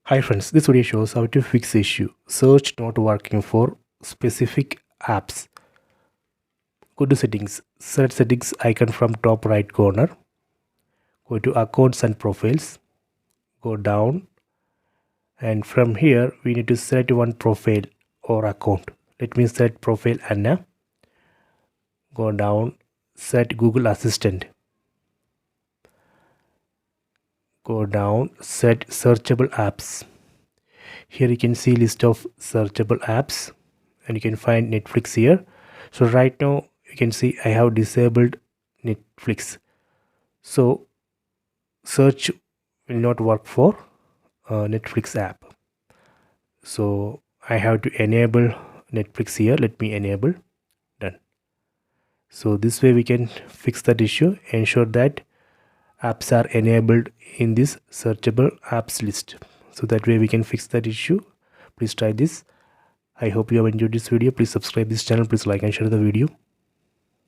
Hi friends, this video shows how to fix the issue search not working for specific apps. Go to settings, select settings icon from top right corner, go to accounts and profiles, go down, and from here we need to select one profile or account. Let me select profile Anna. Go down, set Google Assistant. Go down, set searchable apps. Here you can see list of searchable apps and you can find Netflix here. So right now you can see I have disabled Netflix, so search will not work for Netflix app. So I have to enable Netflix here. Let me enable. Done. So this way we can fix that issue, ensure that apps are enabled in this searchable apps list. So that way we can fix that issue. Please try this. I hope you have enjoyed this video. Please subscribe this channel. Please like and share the video.